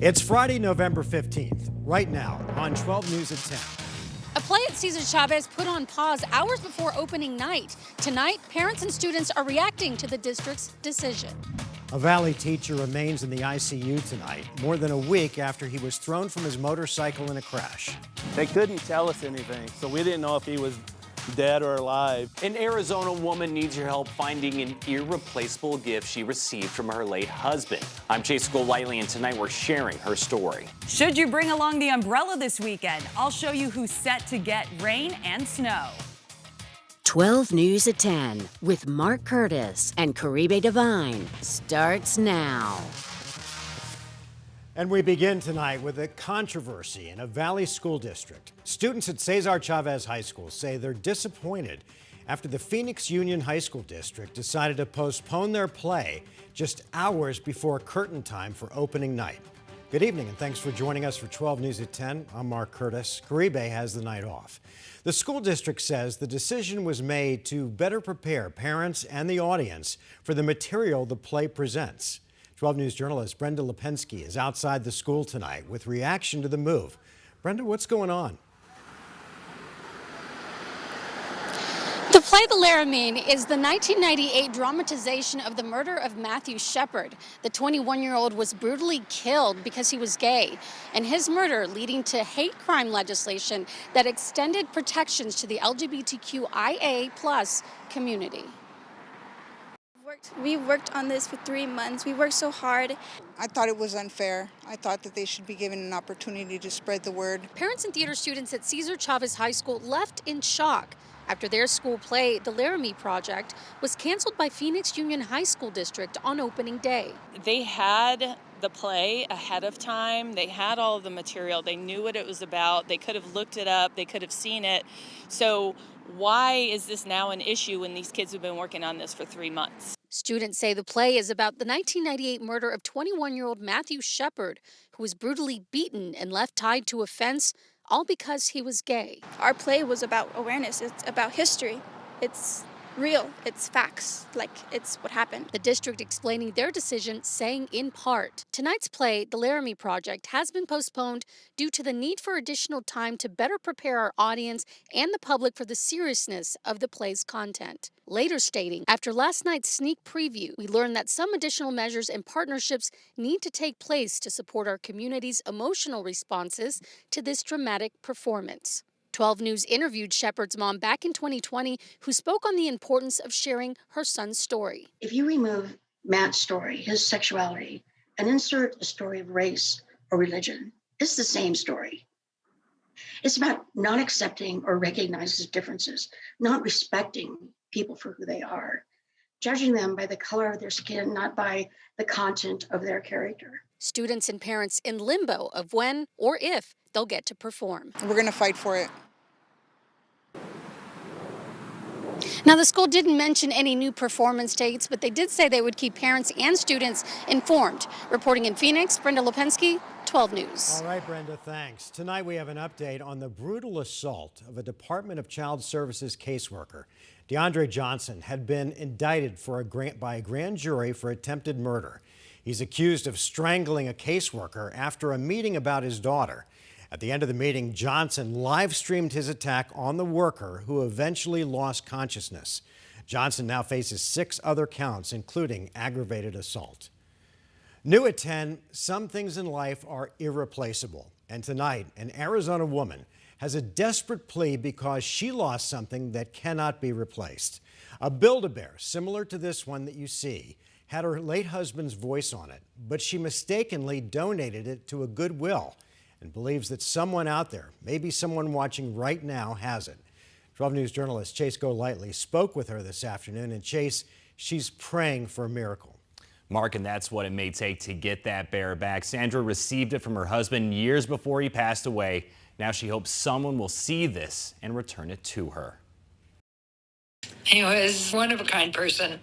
It's Friday, November 15th, right now on 12 News at 10. A play at Cesar Chavez put on pause hours before opening night. Tonight, parents and students are reacting to the district's decision. A Valley teacher remains in the ICU tonight, more than a week after he was thrown from his motorcycle in a crash. They couldn't tell us anything, so we didn't know if he was dead or alive. An Arizona woman needs your help finding an irreplaceable gift she received from her late husband. I'm Chase Golightly, and tonight we're sharing her story. Should you bring along the umbrella this weekend? I'll show you who's set to get rain and snow. 12 News at 10 with Mark Curtis and Caribe Divine starts now. And we begin tonight with a controversy in a Valley school district. Students at Cesar Chavez High School say they're disappointed after the Phoenix Union High School District decided to postpone their play just hours before curtain time for opening night. Good evening and thanks for joining us for 12 News at 10. I'm Mark Curtis. Caribe has the night off. The school district says the decision was made to better prepare parents and the audience for the material the play presents. 12 News journalist Brenda Lipinski is outside the school tonight with reaction to the move. Brenda, what's going on? The play The Laramie is the 1998 dramatization of the murder of Matthew Shepard. The 21-year-old was brutally killed because he was gay, and his murder leading to hate crime legislation that extended protections to the LGBTQIA+ community. We worked on this for 3 months. We worked so hard. I thought it was unfair. I thought that they should be given an opportunity to spread the word. Parents and theater students at Cesar Chavez High School left in shock after their school play, The Laramie Project, was canceled by Phoenix Union High School District on opening day. They had the play ahead of time. They had all of the material. They knew what it was about. They could have looked it up. They could have seen it. So why is this now an issue when these kids have been working on this for 3 months? Students say the play is about the 1998 murder of 21-year-old Matthew Shepard, who was brutally beaten and left tied to a fence, all because he was gay. Our play was about awareness. It's about history. It's real. It's facts. Like, it's what happened. The district explaining their decision, saying in part, tonight's play, The Laramie Project, has been postponed due to the need for additional time to better prepare our audience and the public for the seriousness of the play's content. Later stating, after last night's sneak preview, we learned that some additional measures and partnerships need to take place to support our community's emotional responses to this dramatic performance. 12 News interviewed Shepard's mom back in 2020, who spoke on the importance of sharing her son's story. If you remove Matt's story, his sexuality, and insert a story of race or religion, it's the same story. It's about not accepting or recognizing his differences, not respecting people for who they are, judging them by the color of their skin, not by the content of their character. Students and parents in limbo of when or if they'll get to perform. We're going to fight for it. Now, the school didn't mention any new performance dates, but they did say they would keep parents and students informed. Reporting in Phoenix, Brenda Lipinski, 12 News. All right, Brenda, thanks. Tonight we have an update on the brutal assault of a Department of Child Services caseworker. DeAndre Johnson had been indicted by a grand jury for attempted murder. He's accused of strangling a caseworker after a meeting about his daughter. At the end of the meeting, Johnson live-streamed his attack on the worker, who eventually lost consciousness. Johnson now faces 6 other counts, including aggravated assault. New at 10, some things in life are irreplaceable. And tonight, an Arizona woman has a desperate plea because she lost something that cannot be replaced. A Build-A-Bear, similar to this one that you see, had her late husband's voice on it, but she mistakenly donated it to a Goodwill and believes that someone out there, maybe someone watching right now, has it. 12 News journalist Chase Golightly spoke with her this afternoon, and Chase, she's praying for a miracle. Mark, and that's what it may take to get that bear back. Sandra received it from her husband years before he passed away. Now she hopes someone will see this and return it to her. He was one of a kind person.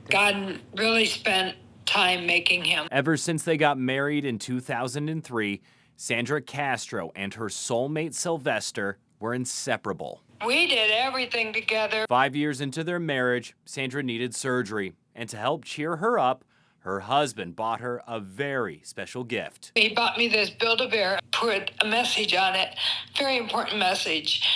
God really spent time making him. Ever since they got married in 2003, Sandra Castro and her soulmate Sylvester were inseparable. We did everything together. 5 years into their marriage, Sandra needed surgery, and to help cheer her up, her husband bought her a very special gift. He bought me this Build-A-Bear, put a message on it, very important message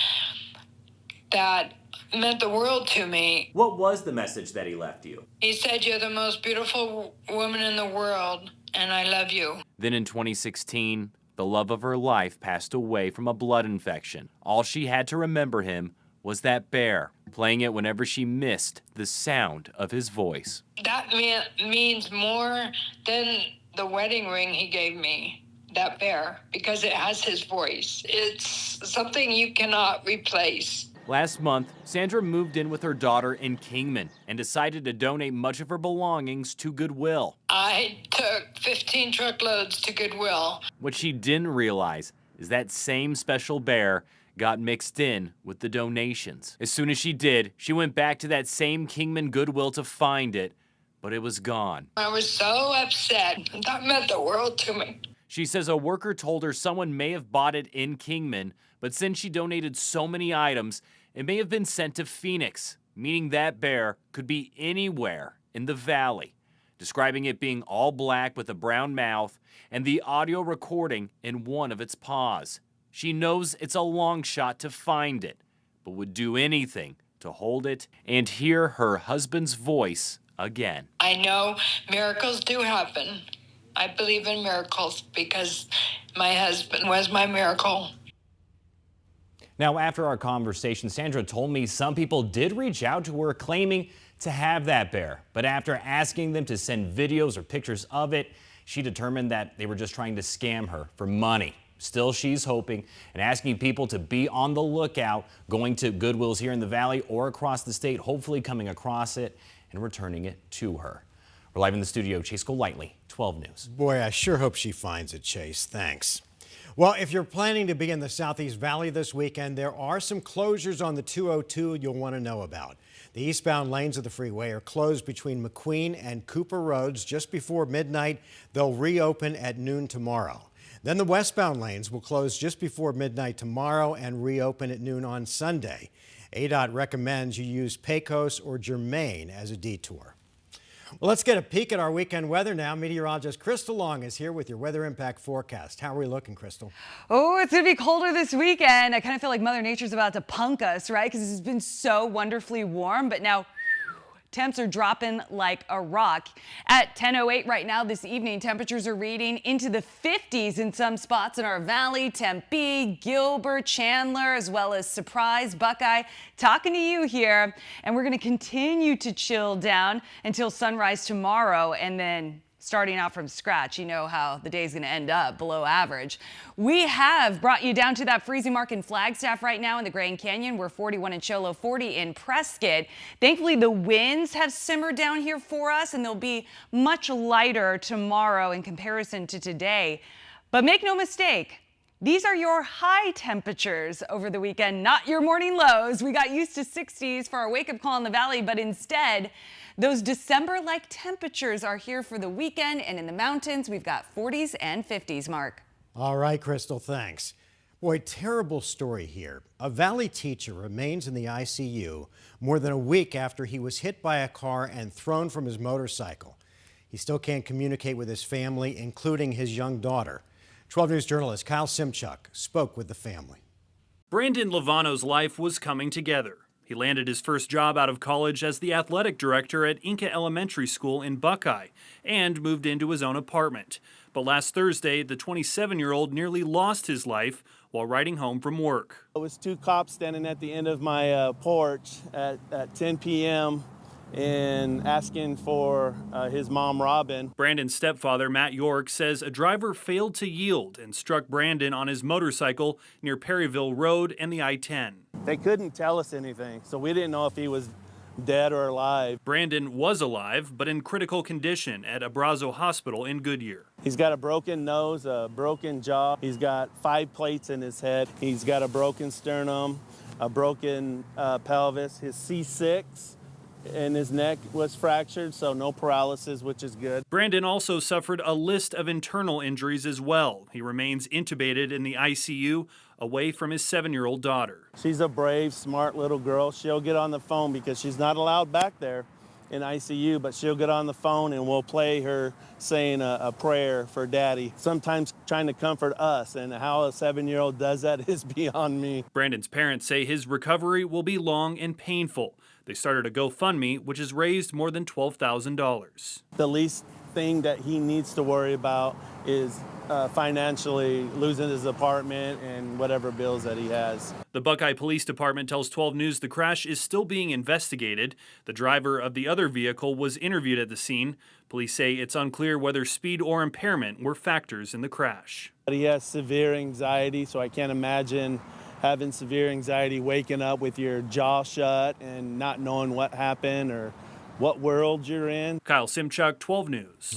that meant the world to me. What was the message that he left you? He said, "You're the most beautiful woman in the world, and I love you." Then in 2016, the love of her life passed away from a blood infection. All she had to remember him was that bear, playing it whenever she missed the sound of his voice. That means more than the wedding ring he gave me, that bear, because it has his voice. It's something you cannot replace. Last month, Sandra moved in with her daughter in Kingman and decided to donate much of her belongings to Goodwill. I took 15 truckloads to Goodwill. What she didn't realize is that same special bear got mixed in with the donations. As soon as she did, she went back to that same Kingman Goodwill to find it, but it was gone. I was so upset. That meant the world to me. She says a worker told her someone may have bought it in Kingman, but since she donated so many items, it may have been sent to Phoenix, meaning that bear could be anywhere in the valley, describing it being all black with a brown mouth and the audio recording in one of its paws. She knows it's a long shot to find it, but would do anything to hold it and hear her husband's voice again. I know miracles do happen. I believe in miracles because my husband was my miracle. Now, after our conversation, Sandra told me some people did reach out to her claiming to have that bear. But after asking them to send videos or pictures of it, she determined that they were just trying to scam her for money. Still, she's hoping and asking people to be on the lookout, going to Goodwills here in the valley or across the state, hopefully coming across it and returning it to her. We're live in the studio. Chase Golightly, 12 News. Boy, I sure hope she finds it, Chase. Thanks. Well, if you're planning to be in the Southeast Valley this weekend, there are some closures on the 202 you'll want to know about. The eastbound lanes of the freeway are closed between McQueen and Cooper Roads just before midnight. They'll reopen at noon tomorrow. Then the westbound lanes will close just before midnight tomorrow and reopen at noon on Sunday. ADOT recommends you use Pecos or Germain as a detour. Well, let's get a peek at our weekend weather now. Meteorologist Crystal Long is here with your weather impact forecast. How are we looking, Crystal? Oh, it's going to be colder this weekend. I kind of feel like Mother Nature's about to punk us, right? Because it's been so wonderfully warm, but now temps are dropping like a rock. At 10:08 right now this evening, temperatures are reading into the 50s in some spots in our valley. Tempe, Gilbert, Chandler, as well as Surprise, Buckeye. Talking to you here, and we're going to continue to chill down until sunrise tomorrow, and then starting out from scratch, you know how the day's going to end up below average. We have brought you down to that freezing mark in Flagstaff right now in the Grand Canyon. We're 41 in Cholo, 40 in Prescott. Thankfully, the winds have simmered down here for us, and they'll be much lighter tomorrow in comparison to today. But make no mistake, these are your high temperatures over the weekend, not your morning lows. We got used to 60s for our wake-up call in the valley, but instead, those December-like temperatures are here for the weekend, and in the mountains, we've got 40s and 50s, Mark. All right, Crystal, thanks. Boy, terrible story here. A Valley teacher remains in the ICU more than a week after he was hit by a car and thrown from his motorcycle. He still can't communicate with his family, including his young daughter. 12 News journalist Kyle Simchuk spoke with the family. Brandon Lovano's life was coming together. He landed his first job out of college as the athletic director at Inca Elementary School in Buckeye and moved into his own apartment. But last Thursday, the 27-year-old nearly lost his life while riding home from work. There was two cops standing at the end of my porch at 10 p.m. and asking for his mom, Robin. Brandon's stepfather, Matt York, says a driver failed to yield and struck Brandon on his motorcycle near Perryville Road and the I-10. They couldn't tell us anything, so we didn't know if he was dead or alive. Brandon was alive, but in critical condition at Abrazo Hospital in Goodyear. He's got a broken nose, a broken jaw. He's got 5 plates in his head. He's got a broken sternum, a broken pelvis. His C6 and his neck was fractured, so no paralysis, which is good. Brandon also suffered a list of internal injuries as well. He remains intubated in the ICU, away from his 7-year-old daughter. She's a brave, smart little girl. She'll get on the phone because she's not allowed back there in ICU, but she'll get on the phone and we'll play her saying a prayer for Daddy, sometimes trying to comfort us, and how a 7-year-old does that is beyond me. Brandon's parents say his recovery will be long and painful. They started a GoFundMe, which has raised more than $12,000. The least thing that he needs to worry about is financially losing his apartment and whatever bills that he has. The Buckeye Police Department tells 12 News the crash is still being investigated. The driver of the other vehicle was interviewed at the scene. Police say it's unclear whether speed or impairment were factors in the crash. He has severe anxiety, so I can't imagine having severe anxiety, waking up with your jaw shut and not knowing what happened or what world you're in. Kyle Simchuk, 12 News.